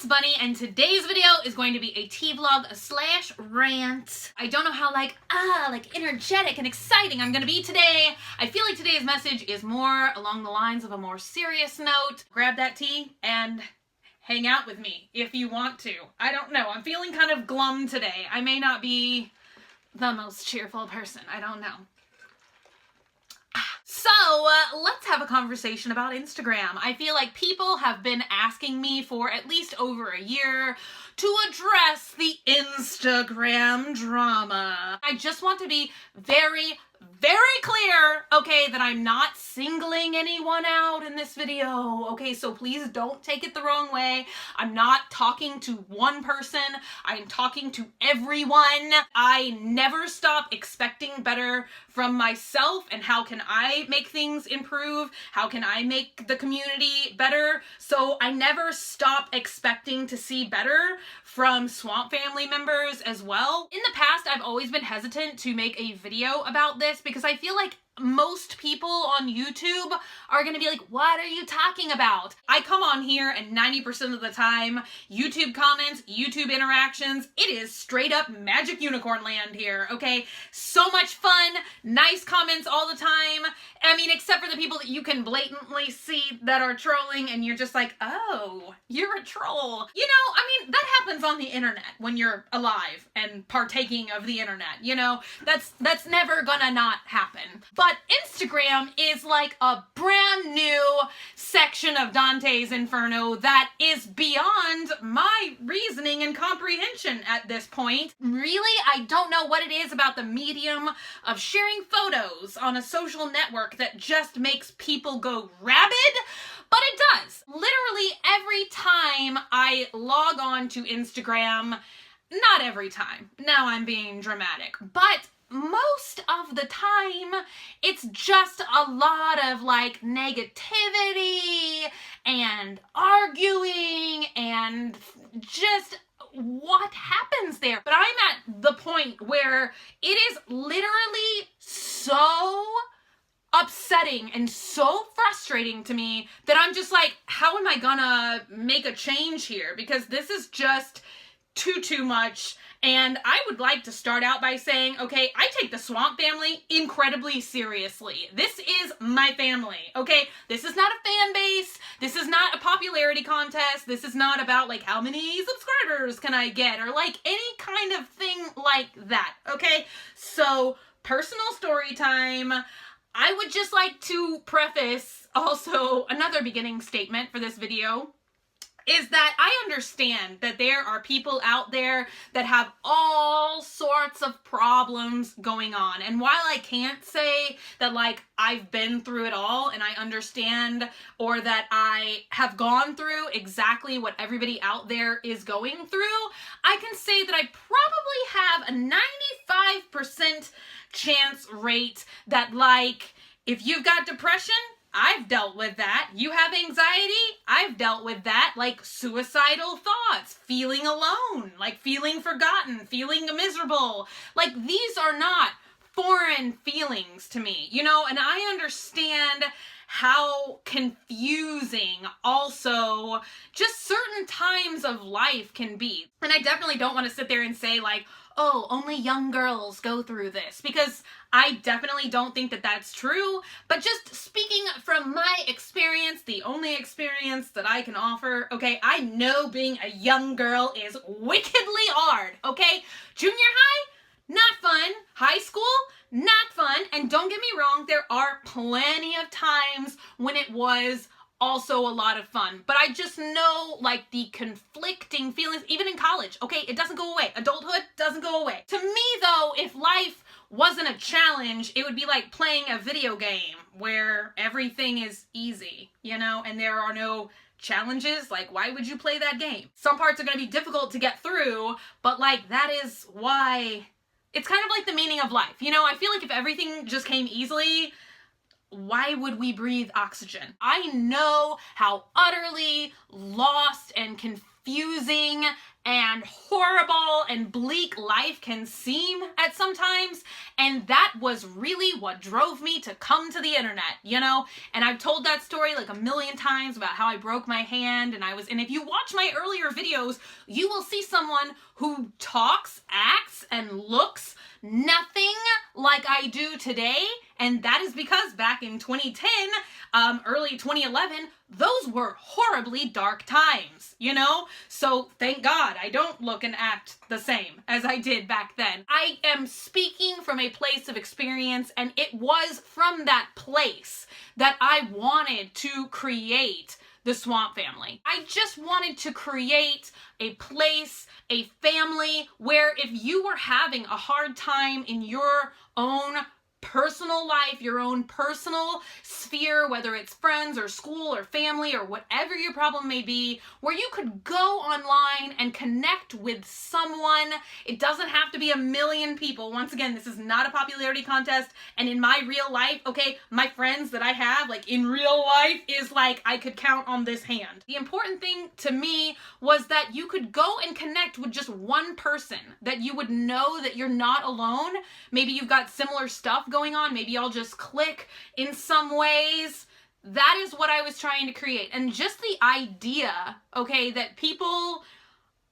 it's Bunny, and today's video is going to be a tea vlog slash rant. I don't know how like energetic and exciting I'm gonna be today. I feel like today's message is more along the lines of a more serious note. Grab that tea and hang out with me if you want to. I don't know, I'm feeling kind of glum today. I may not be the most cheerful person, I don't know. So, let's have a conversation about Instagram. I feel like people have been asking me for at least over a year to address the Instagram drama. I just want to be very clear, okay, that I'm not singling anyone out in this video, okay, so please don't take it the wrong way. I'm not talking to one person, I'm talking to everyone. I never stop expecting better from myself, and how can I make things improve? How can I make the community better? So I never stop expecting to see better from Swamp family members as well. In the past, I've always been hesitant to make a video about this because I feel like most people on YouTube are gonna be like, what are you talking about? I come on here and 90% of the time, YouTube comments, YouTube interactions, it is straight up magic unicorn land here, okay? So much fun, nice comments all the time. I mean, except for the people that you can blatantly see that are trolling and you're just like, oh, you're a troll. You know, I mean, that happens on the internet when you're alive and partaking of the internet, you know? That's never gonna not happen. But Instagram is like a brand new section of Dante's Inferno that is beyond my reasoning and comprehension at this point. Really, I don't know what it is about the medium of sharing photos on a social network that just makes people go rabid, but it does. Literally every time I log on to Instagram, not every time, now I'm being dramatic, but most of the time, it's just a lot of like negativity and arguing and just what happens there. But I'm at the point where it is literally so upsetting and so frustrating to me that I'm just like, how am I gonna make a change here? Because this is just too much. And I would like to start out by saying, okay, I take the Swamp family incredibly seriously. This is my family, okay? This is not a fan base. This is not a popularity contest. This is not about like how many subscribers can I get or like any kind of thing like that, okay? So, personal story time. I would just like to preface also another beginning statement for this video is that I understand that there are people out there that have all sorts of problems going on. And while I can't say that like I've been through it all and I understand or that I have gone through exactly what everybody out there is going through, I can say that I probably have a 95% chance rate that like if you've got depression, I've dealt with that. You have anxiety? I've dealt with that. Like suicidal thoughts, feeling alone, like feeling forgotten, feeling miserable. Like these are not foreign feelings to me, you know, and I understand how confusing also just certain times of life can be. And I definitely don't want to sit there and say like, oh, only young girls go through this, because I definitely don't think that that's true. But just speaking from my experience, the only experience that I can offer, okay, I know being a young girl is wickedly hard, okay? Junior high, not fun. High school, not fun. And don't get me wrong, there are plenty of times when it was also a lot of fun. But I just know like the conflicting feelings, even in college, okay, it doesn't go away. Adulthood doesn't go away. To me though, if life wasn't a challenge, it would be like playing a video game where everything is easy, you know, and there are no challenges. Like, why would you play that game? Some parts are going to be difficult to get through, but like that is why it's kind of like the meaning of life. You know, I feel like if everything just came easily, why would we breathe oxygen? I know how utterly lost and confusing and horrible and bleak life can seem at sometimes. And that was really what drove me to come to the internet, you know? And I've told that story like a million times about how I broke my hand, and if you watch my earlier videos, you will see someone who talks, acts, and looks nothing like I do today. And that is because back in 2010, early 2011, those were horribly dark times, you know? So thank God I don't look and act the same as I did back then. I am speaking from a place of experience, and it was from that place that I wanted to create the Swamp Family. I just wanted to create a place, a family, where if you were having a hard time in your own personal life, your own personal sphere, whether it's friends or school or family or whatever your problem may be, where you could go online and connect with someone. It doesn't have to be a million people. Once again, this is not a popularity contest. And in my real life, okay, my friends that I have, like in real life, is like I could count on this hand. The important thing to me was that you could go and connect with just one person, that you would know that you're not alone. Maybe you've got similar stuff going on. Maybe y'all just click in some ways. That is what I was trying to create. And just the idea, okay, that people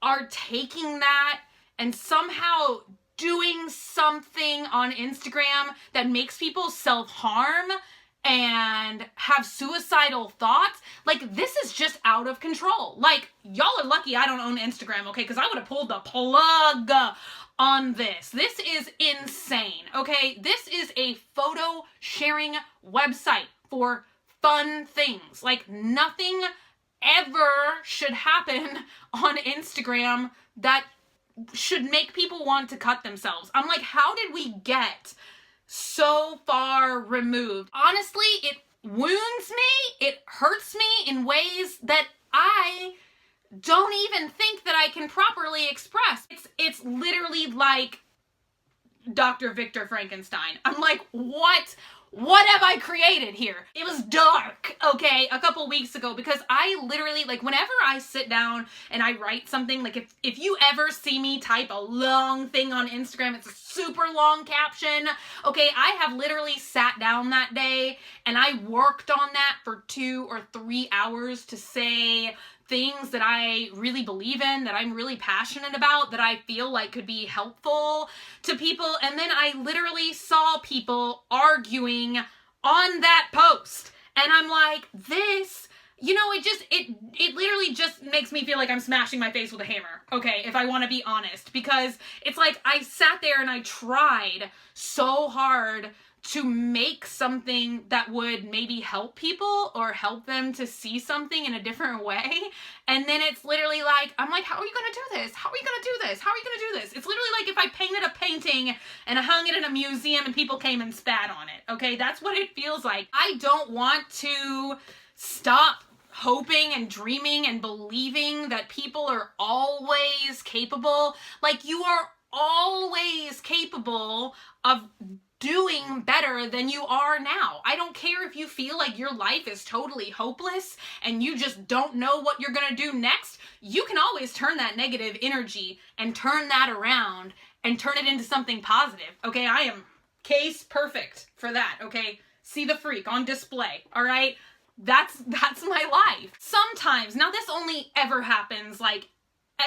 are taking that and somehow doing something on Instagram that makes people self-harm and have suicidal thoughts, like, this is just out of control. Like, y'all are lucky I don't own Instagram, okay, because I would have pulled the plug on this. This is insane, okay? This is a photo sharing website for fun things. Like, nothing ever should happen on Instagram that should make people want to cut themselves. I'm like, how did we get so far removed? Honestly, it wounds me, it hurts me in ways that I don't even think that I can properly express. It's literally like Dr. Victor Frankenstein. I'm like, what have I created here? It was dark, okay, a couple weeks ago, because I literally, like, whenever I sit down and I write something, like, if you ever see me type a long thing on Instagram, it's a super long caption, okay, I have literally sat down that day and I worked on that for 2 or 3 hours to say things that I really believe in, that I'm really passionate about, that I feel like could be helpful to people. And then I literally saw people arguing on that post. And I'm like, this, you know, it literally just makes me feel like I'm smashing my face with a hammer, okay, if I want to be honest. Because it's like I sat there and I tried so hard to make something that would maybe help people or help them to see something in a different way. And then it's literally like, I'm like, how are you going to do this? How are you going to do this? How are you going to do this? It's literally like if I painted a painting and I hung it in a museum and people came and spat on it. Okay, that's what it feels like. I don't want to stop hoping and dreaming and believing that people are always capable. Like, you are always capable of doing better than you are now. I don't care if you feel like your life is totally hopeless and you just don't know what you're gonna do next. You can always turn that negative energy and turn that around and turn it into something positive. Okay, I am case perfect for that, okay? See the freak on display, all right? That's my life. Sometimes, now this only ever happens like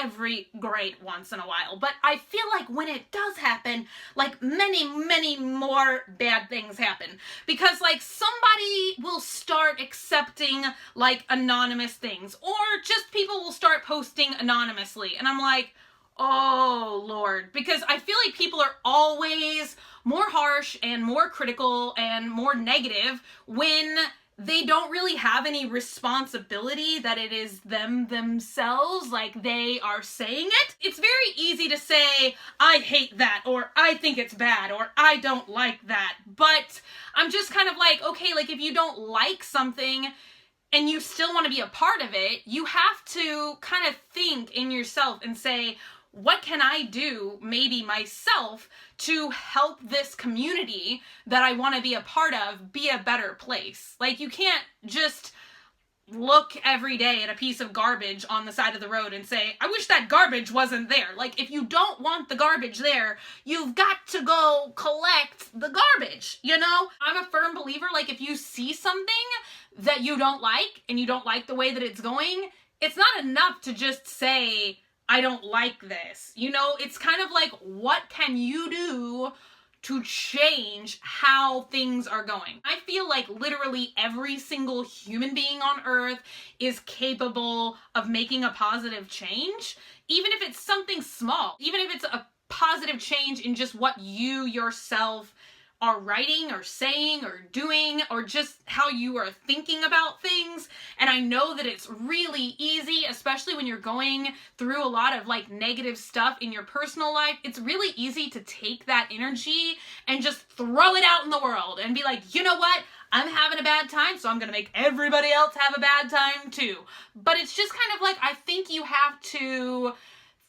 every great once in a while, but I feel like when it does happen, like many more bad things happen, because like somebody will start accepting like anonymous things, or just people will start posting anonymously, and I'm like, oh Lord, because I feel like people are always more harsh and more critical and more negative when they don't really have any responsibility that it is themselves, like they are saying it. It's very easy to say, I hate that, or I think it's bad, or I don't like that. But I'm just kind of like, okay, like if you don't like something and you still want to be a part of it, you have to kind of think in yourself and say, what can I do, maybe myself, to help this community that I want to be a part of be a better place? Like, you can't just look every day at a piece of garbage on the side of the road and say, I wish that garbage wasn't there. Like, if you don't want the garbage there, you've got to go collect the garbage, you know? I'm a firm believer, like, if you see something that you don't like and you don't like the way that it's going, it's not enough to just say, I don't like this. You know, it's kind of like, what can you do to change how things are going? I feel like literally every single human being on earth is capable of making a positive change, even if it's something small, even if it's a positive change in just what you yourself are writing or saying or doing, or just how you are thinking about things. And I know that it's really easy, especially when you're going through a lot of like negative stuff in your personal life. It's really easy to take that energy and just throw it out in the world and be like, you know what? I'm having a bad time, so I'm going to make everybody else have a bad time too. But it's just kind of like, I think you have to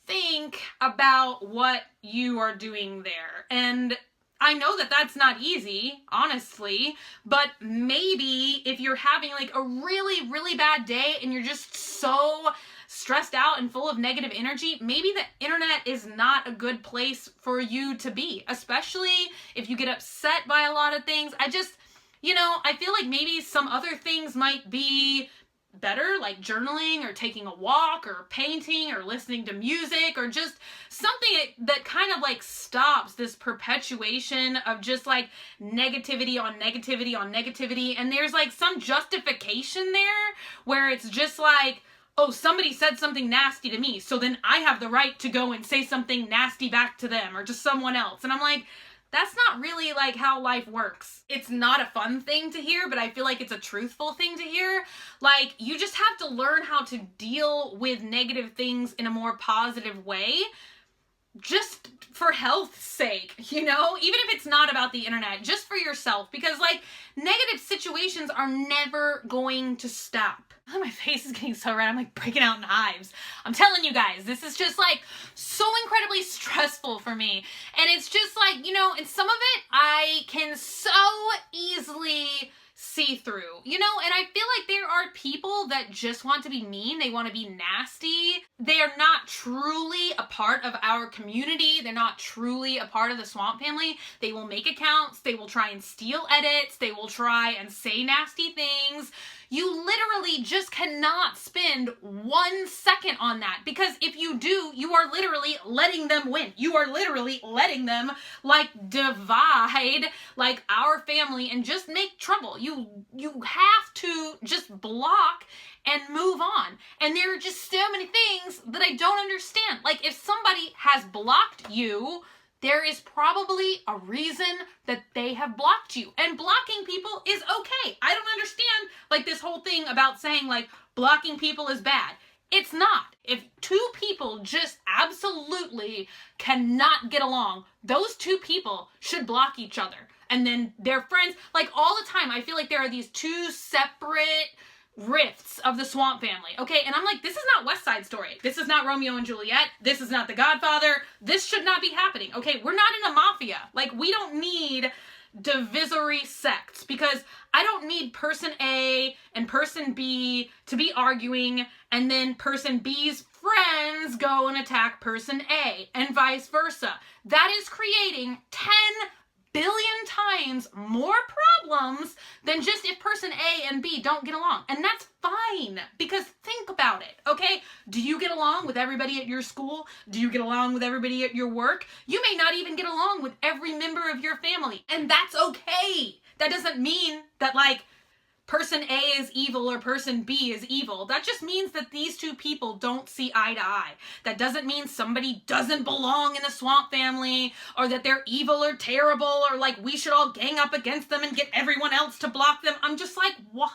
think about what you are doing there. And I know that that's not easy, honestly, but maybe if you're having like a really, really bad day and you're just so stressed out and full of negative energy, maybe the internet is not a good place for you to be, especially if you get upset by a lot of things. I feel like maybe some other things might be better, like journaling or taking a walk or painting or listening to music, or just something that kind of like stops this perpetuation of just like negativity on negativity on negativity. And there's like some justification there where it's just like, oh, somebody said something nasty to me, so then I have the right to go and say something nasty back to them or to someone else. And I'm like, that's not really like how life works. It's not a fun thing to hear, but I feel like it's a truthful thing to hear. Like, you just have to learn how to deal with negative things in a more positive way, just for health's sake, you know? Even if it's not about the internet, just for yourself, because like negative situations are never going to stop. Oh, my face is getting so red. I'm like breaking out in hives. I'm telling you guys, this is just like so incredibly stressful for me. And it's just like, and some of it I can so easily see through, and I feel like there are people that just want to be mean. They want to be nasty. They are not truly a part of our community. They're not truly a part of the Swamp family. They will make accounts. They will try and steal edits. They will try and say nasty things. You literally just cannot spend 1 second on that, because if you do, you are literally letting them win. You are literally letting them like divide like our family and just make trouble. You have to just block and move on. And there are just so many things that I don't understand. Like, if somebody has blocked you, there is probably a reason that they have blocked you. And blocking people is okay. I don't understand like this whole thing about saying like blocking people is bad. It's not. If two people just absolutely cannot get along, those two people should block each other. And then they're friends. Like, all the time, I feel like there are these two separate rifts of the Swamp family. Okay, and I'm like, this is not West Side Story. This is not Romeo and Juliet. This is not The Godfather. This should not be happening. Okay, we're not in a mafia. Like, we don't need divisory sects, because I don't need person A and person B to be arguing and then person B's friends go and attack person A and vice versa. That is creating 10 billion times more problems than just if person A and B don't get along. And that's fine, because think about it, okay? Do you get along with everybody at your school? Do you get along with everybody at your work? You may not even get along with every member of your family, and that's okay. That doesn't mean that like person A is evil or person B is evil. That just means that these two people don't see eye to eye. That doesn't mean somebody doesn't belong in the Swamp family, or that they're evil or terrible, or like we should all gang up against them and get everyone else to block them. I'm just like, why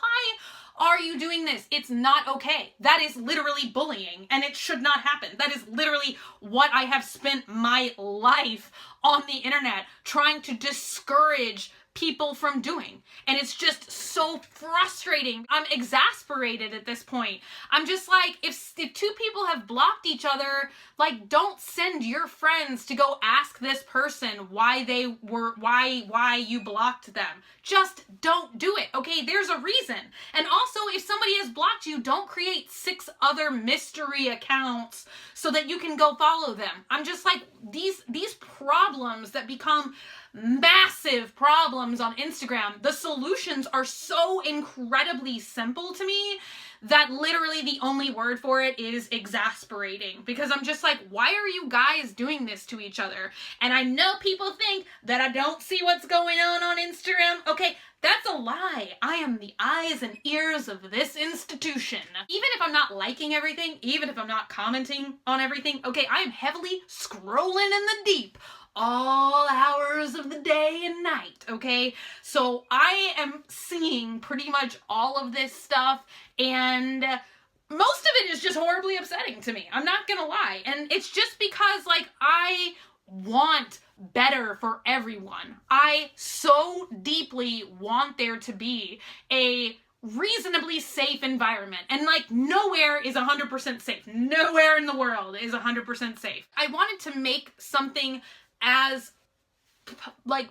are you doing this? It's not okay. That is literally bullying, and it should not happen. That is literally what I have spent my life on the internet trying to discourage people from doing. And it's just so frustrating. I'm exasperated at this point. I'm just like, if two people have blocked each other, like, don't send your friends to go ask this person why you blocked them. Just don't do it, okay? There's a reason. And also, if somebody has blocked you, don't create 6 other mystery accounts so that you can go follow them. I'm just like, these problems that become massive problems on Instagram, the solutions are so incredibly simple to me that literally the only word for it is exasperating, because I'm just like, why are you guys doing this to each other? And I know people think that I don't see what's going on Instagram. Okay, that's a lie. I am the eyes and ears of this institution. Even if I'm not liking everything, even if I'm not commenting on everything, okay, I am heavily scrolling in the deep all hours of the day and night, okay? So I am seeing pretty much all of this stuff, and most of it is just horribly upsetting to me. I'm not gonna lie. And it's just because, like, I want better for everyone. I so deeply want there to be a reasonably safe environment. And like, nowhere is 100% safe. Nowhere in the world is 100% safe. I wanted to make something as, like,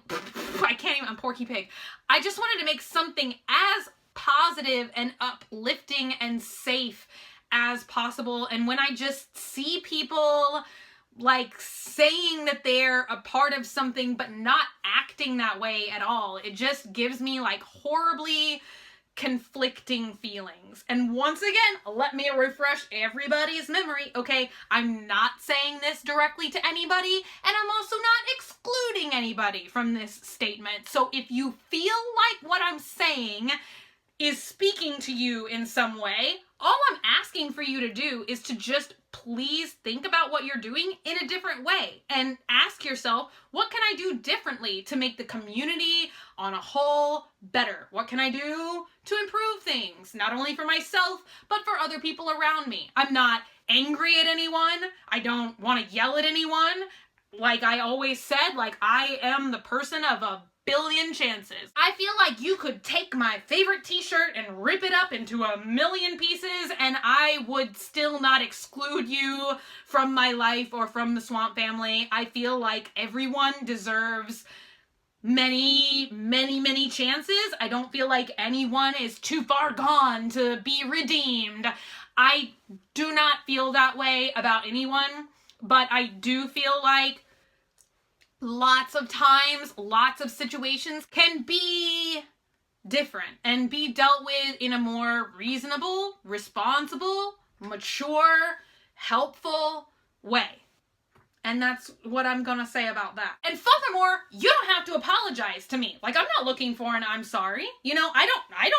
I can't even, I'm Porky Pig. I just wanted to make something as positive and uplifting and safe as possible. And when I just see people like saying that they're a part of something but not acting that way at all, it just gives me like horribly conflicting feelings. And once again, let me refresh everybody's memory, okay? I'm not saying this directly to anybody, and I'm also not excluding anybody from this statement. So if you feel like what I'm saying is speaking to you in some way, all I'm asking for you to do is to just please think about what you're doing in a different way and ask yourself, what can I do differently to make the community on a whole better? What can I do to improve things, not only for myself, but for other people around me? I'm not angry at anyone. I don't want to yell at anyone. Like I always said, like, I am the person of a billion chances. I feel like you could take my favorite t-shirt and rip it up into a million pieces and I would still not exclude you from my life or from the Swamp family. I feel like everyone deserves many, many, many chances. I don't feel like anyone is too far gone to be redeemed. I do not feel that way about anyone, but I do feel like lots of times, lots of situations can be different and be dealt with in a more reasonable, responsible, mature, helpful way. And that's what I'm gonna say about that. And furthermore, you don't have to apologize to me. Like, I'm not looking for an I'm sorry. You know, I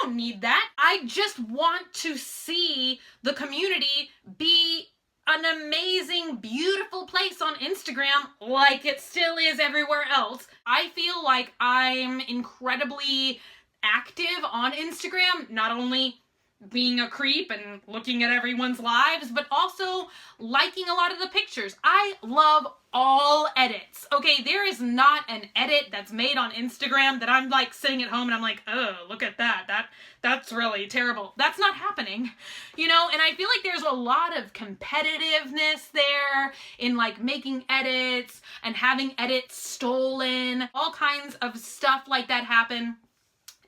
don't need that. I just want to see the community be an amazing, beautiful place on Instagram like it still is everywhere else. I feel like I'm incredibly active on Instagram, not only being a creep and looking at everyone's lives, but also liking a lot of the pictures. I love all edits. Okay, there is not an edit that's made on Instagram that I'm like sitting at home and I'm like, oh, look at that. That's really terrible. That's not happening, you know? And I feel like there's a lot of competitiveness there in like making edits and having edits stolen, all kinds of stuff like that happen.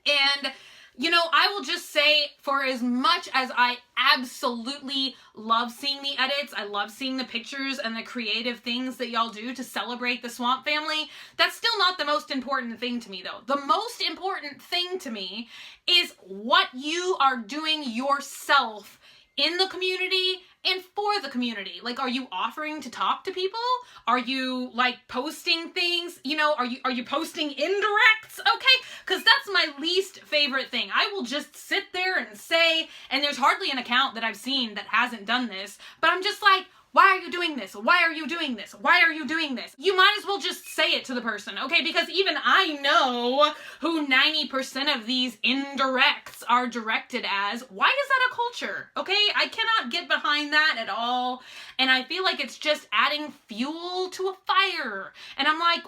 And you know, I will just say, for as much as I absolutely love seeing the edits, I love seeing the pictures and the creative things that y'all do to celebrate the Swamp family, that's still not the most important thing to me, though. The most important thing to me is what you are doing yourself in the community and for the community. Like, are you offering to talk to people? Are you like posting things? You know, are you posting indirects? Okay, because that's my least favorite thing. I will just sit there and say, and there's hardly an account that I've seen that hasn't done this, but I'm just like, why are you doing this? Why are you doing this? Why are you doing this? You might as well just say it to the person, okay? Because even I know who 90% of these indirects are directed as. Why is that a culture? Okay? I cannot get behind that at all. And I feel like it's just adding fuel to a fire. And I'm like,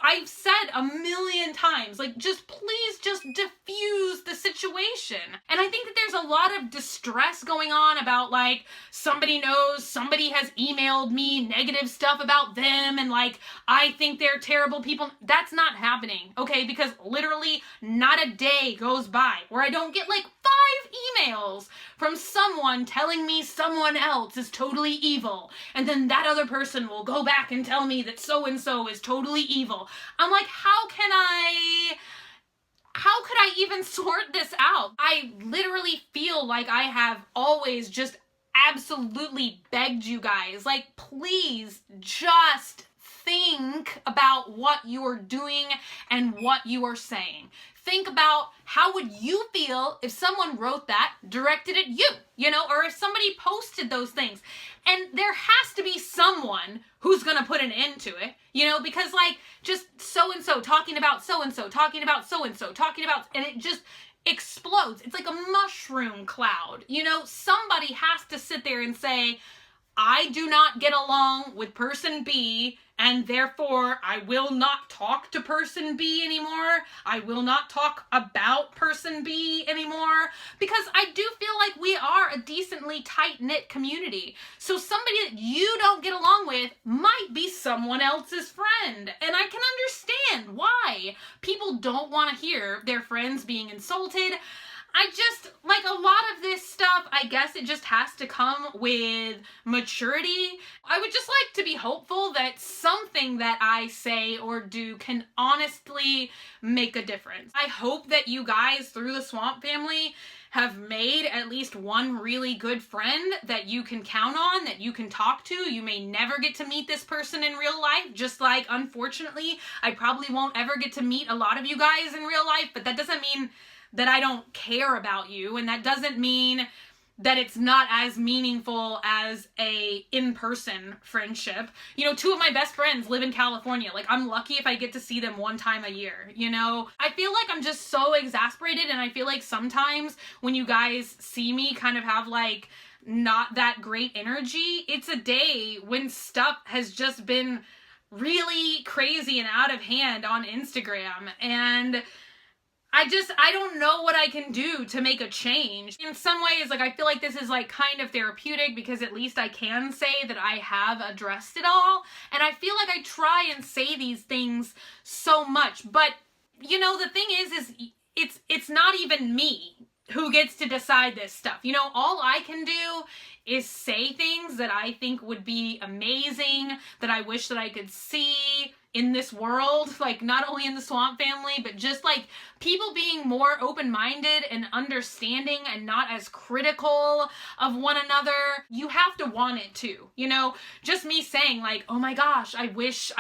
I've said a million times, like, just please just diffuse the situation. And I think that there's a lot of distress going on about, like, somebody knows somebody has emailed me negative stuff about them and, like, I think they're terrible people. That's not happening, okay? Because literally not a day goes by where I don't get, like, 5 emails from someone telling me someone else is totally evil. And then that other person will go back and tell me that so-and-so is totally evil. I'm like, how could I even sort this out? I literally feel like I have always just absolutely begged you guys, like, please just think about what you're doing and what you are saying. Think about how would you feel if someone wrote that directed at you, you know, or if somebody posted those things. And there has to be someone who's going to put an end to it, you know, because, like, just so-and-so talking about so-and-so, talking about so-and-so, talking about, and it just explodes. It's like a mushroom cloud, you know. Somebody has to sit there and say, I do not get along with person B, and therefore I will not talk to person B anymore. I will not talk about person B anymore, because I do feel like we are a decently tight-knit community. So somebody that you don't get along with might be someone else's friend. And I can understand why people don't want to hear their friends being insulted. I just, like, a lot of this stuff, I guess it just has to come with maturity. I would just like to be hopeful that something that I say or do can honestly make a difference. I hope that you guys, through the Swamp Family, have made at least one really good friend that you can count on, that you can talk to. You may never get to meet this person in real life, just like, unfortunately, I probably won't ever get to meet a lot of you guys in real life, but that doesn't mean that I don't care about you, and that doesn't mean that it's not as meaningful as a in-person friendship. You know, 2 of my best friends live in California. Like, I'm lucky if I get to see them 1 time a year, you know? I feel like I'm just so exasperated, and I feel like sometimes when you guys see me kind of have, like, not that great energy, it's a day when stuff has just been really crazy and out of hand on Instagram, and I don't know what I can do to make a change. In some ways, like, I feel like this is, like, kind of therapeutic, because at least I can say that I have addressed it all. And I feel like I try and say these things so much. But, you know, the thing is it's not even me who gets to decide this stuff. You know, all I can do is say things that I think would be amazing, that I wish that I could see in this world, like, not only in the Swamp Family, but just, like, people being more open-minded and understanding and not as critical of one another. You have to want it too, you know? Just me saying, like, oh my gosh, I wish,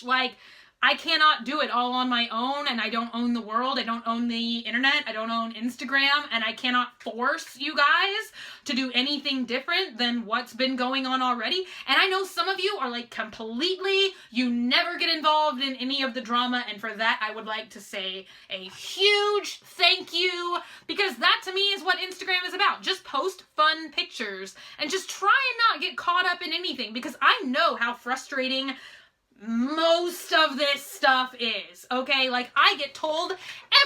like, I cannot do it all on my own, and I don't own the world, I don't own the internet, I don't own Instagram, and I cannot force you guys to do anything different than what's been going on already. And I know some of you are, like, completely, you never get involved in any of the drama, and for that I would like to say a huge thank you, because that to me is what Instagram is about. Just post fun pictures, and just try and not get caught up in anything, because I know how frustrating most of this stuff is, okay? Like, I get told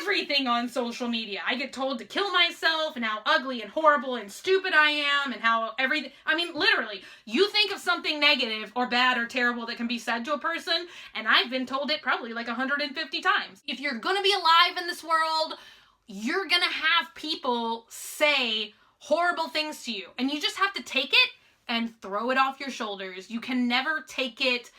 everything on social media. I get told to kill myself, and how ugly and horrible and stupid I am, and how everything, I mean, literally, you think of something negative or bad or terrible that can be said to a person, and I've been told it probably like 150 times. If you're gonna be alive in this world, you're gonna have people say horrible things to you, and you just have to take it and throw it off your shoulders. You can never take it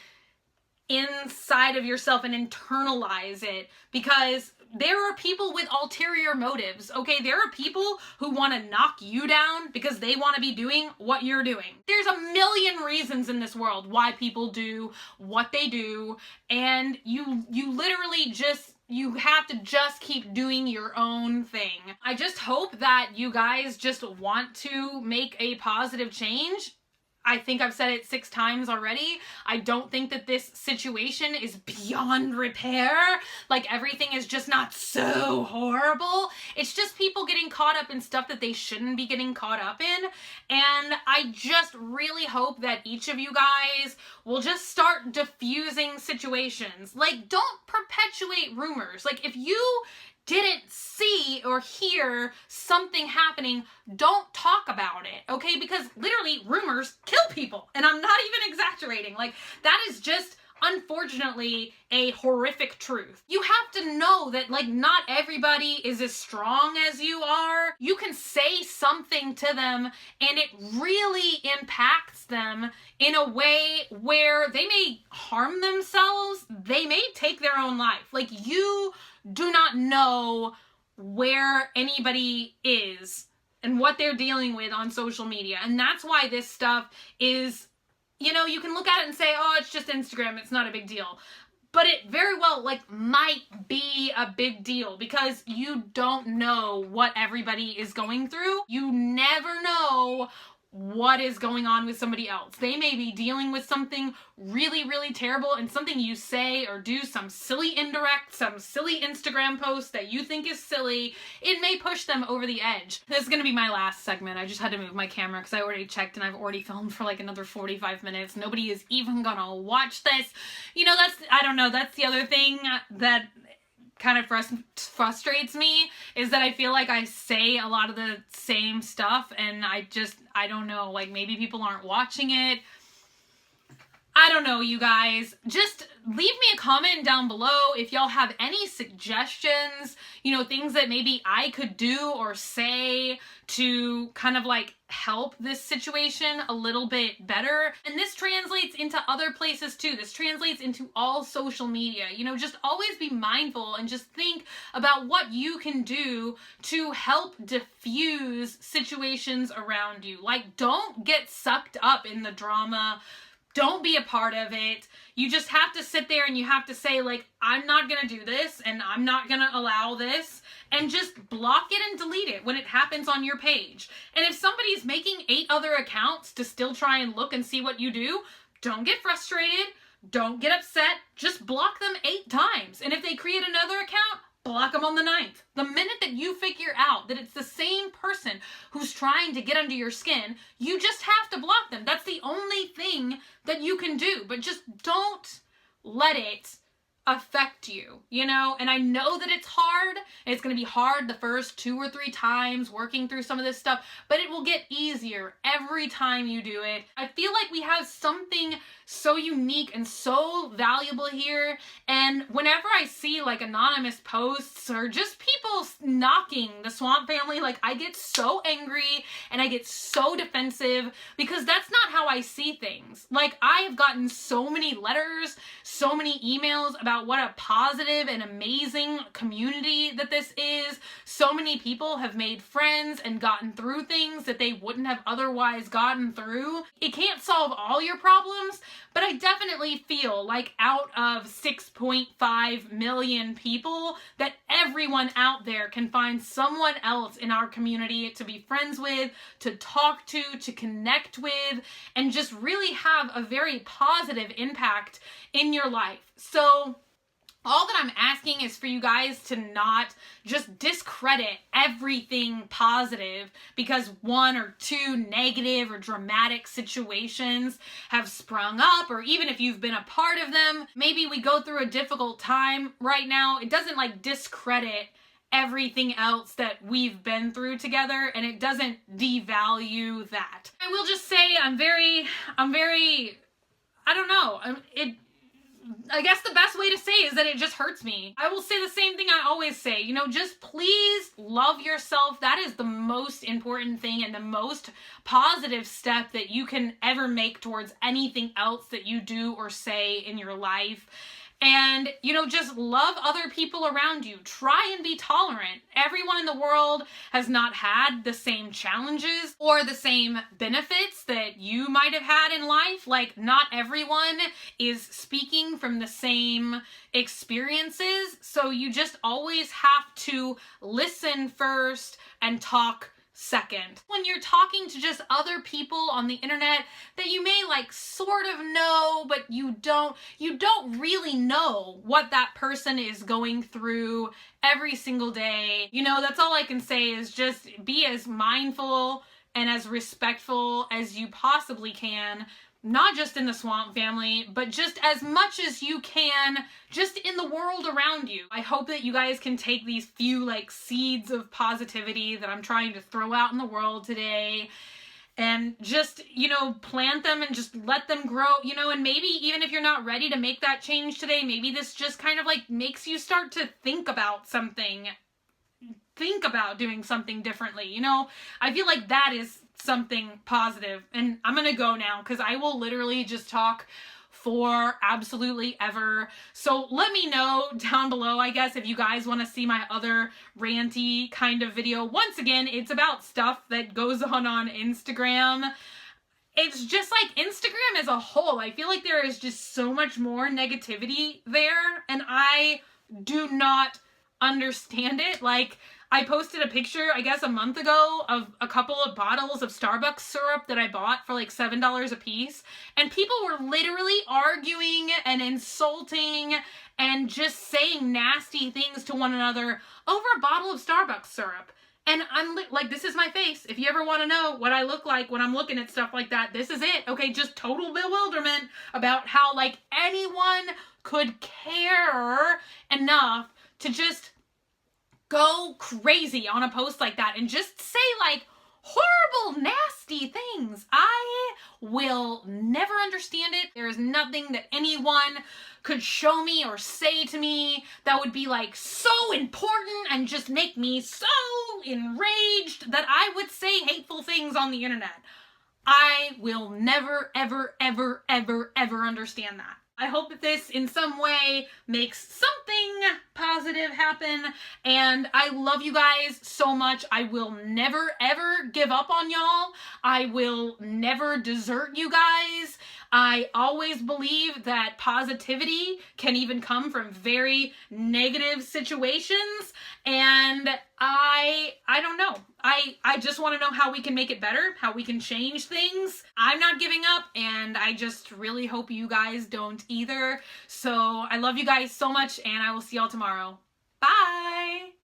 inside of yourself and internalize it, because there are people with ulterior motives, okay? There are people who want to knock you down because they want to be doing what you're doing. There's a million reasons in this world why people do what they do, and you literally just, you have to just keep doing your own thing. I just hope that you guys just want to make a positive change. I think I've said it 6 times already. I don't think that this situation is beyond repair. Like, everything is just not so horrible. It's just people getting caught up in stuff that they shouldn't be getting caught up in. And I just really hope that each of you guys will just start diffusing situations. Like, don't perpetuate rumors. Like, if you didn't see or hear something happening, don't talk about it, okay? Because literally rumors kill people, and I'm not even exaggerating. Like, that is just unfortunately a horrific truth. You have to know that, like, not everybody is as strong as you are. You can say something to them and it really impacts them in a way where they may harm themselves. They may take their own life. Like, you do not know where anybody is and what they're dealing with on social media. And that's why this stuff is, you know, you can look at it and say, oh, it's just Instagram, it's not a big deal. But it very well, like, might be a big deal because you don't know what everybody is going through. You never know what is going on with somebody else. They may be dealing with something really, really terrible, and something you say or do, some silly indirect, some silly Instagram post that you think is silly, it may push them over the edge. This is gonna be my last segment. I just had to move my camera because I already checked and I've already filmed for like another 45 minutes. Nobody is even gonna watch this. You know, I don't know, that's the other thing that kind of frustrates me, is that I feel like I say a lot of the same stuff and I don't know, like, maybe people aren't watching it. I don't know, you guys. Just leave me a comment down below if y'all have any suggestions, you know, things that maybe I could do or say to kind of like help this situation a little bit better. And this translates into other places too. This translates into all social media. You know, just always be mindful and just think about what you can do to help diffuse situations around you. Like, don't get sucked up in the drama. Don't be a part of it. You just have to sit there and you have to say, like, I'm not gonna do this and I'm not gonna allow this, and just block it and delete it when it happens on your page. And if somebody's making 8 other accounts to still try and look and see what you do, don't get frustrated, don't get upset, just block them 8 times. And if they create another account, block them on the 9th. The minute that you figure out that it's the same person who's trying to get under your skin, you just have to block them. That's the only thing that you can do. But just don't let it affect you, you know? And I know that it's hard. It's going to be hard the first 2 or 3 times working through some of this stuff, but it will get easier every time you do it. I feel like we have something so unique and so valuable here, and whenever I see like anonymous posts or just people knocking the Swamp family, like, I get so angry and I get so defensive because that's not how I see things. Like, I have gotten so many letters, so many emails about what a positive and amazing community that this is. So many people have made friends and gotten through things that they wouldn't have otherwise gotten through. It can't solve all your problems, but I definitely feel like out of 6.5 million people, that everyone out there can find someone else in our community to be friends with, to talk to connect with, and just really have a very positive impact in your life. So all that I'm asking is for you guys to not just discredit everything positive because 1 or 2 negative or dramatic situations have sprung up, or even if you've been a part of them. Maybe we go through a difficult time right now. It doesn't like discredit everything else that we've been through together, and it doesn't devalue that. I will just say I'm very, I don't know, I guess the best way to say is that it just hurts me. I will say the same thing I always say, you know, just please love yourself. That is the most important thing and the most positive step that you can ever make towards anything else that you do or say in your life. And, you know, just love other people around you. Try and be tolerant. Everyone in the world has not had the same challenges or the same benefits that you might have had in life. Like, not everyone is speaking from the same experiences. So you just always have to listen first and talk second. When you're talking to just other people on the internet that you may like sort of know, but you don't really know what that person is going through every single day. You know, that's all I can say is just be as mindful and as respectful as you possibly can, not just in the swamp family, but just as much as you can just in the world around you. I hope that you guys can take these few like seeds of positivity that I'm trying to throw out in the world today and just, you know, plant them and just let them grow, you know, and maybe even if you're not ready to make that change today, maybe this just kind of like makes you start to think about something, think about doing something differently, you know? I feel like that is something positive. And I'm gonna go now because I will literally just talk for absolutely ever. So let me know down below, I guess, if you guys want to see my other ranty kind of video. Once again, it's about stuff that goes on Instagram. It's just like Instagram as a whole. I feel like there is just so much more negativity there, and I do not understand it. Like, I posted a picture, I guess a month ago, of a couple of bottles of Starbucks syrup that I bought for like $7 a piece. And people were literally arguing and insulting and just saying nasty things to one another over a bottle of Starbucks syrup. And I'm like, this is my face. If you ever want to know what I look like when I'm looking at stuff like that, this is it. Okay, just total bewilderment about how like anyone could care enough to just go crazy on a post like that and just say like horrible, nasty things. I will never understand it. There is nothing that anyone could show me or say to me that would be like so important and just make me so enraged that I would say hateful things on the internet. I will never, ever, ever, ever, ever understand that. I hope that this in some way makes something positive happen, and I love you guys so much. I will never ever give up on y'all. I will never desert you guys. I always believe that positivity can even come from very negative situations, and I don't know. I just want to know how we can make it better, how we can change things. I'm not giving up, and I just really hope you guys don't either. So I love you guys so much, and I will see y'all tomorrow. Bye!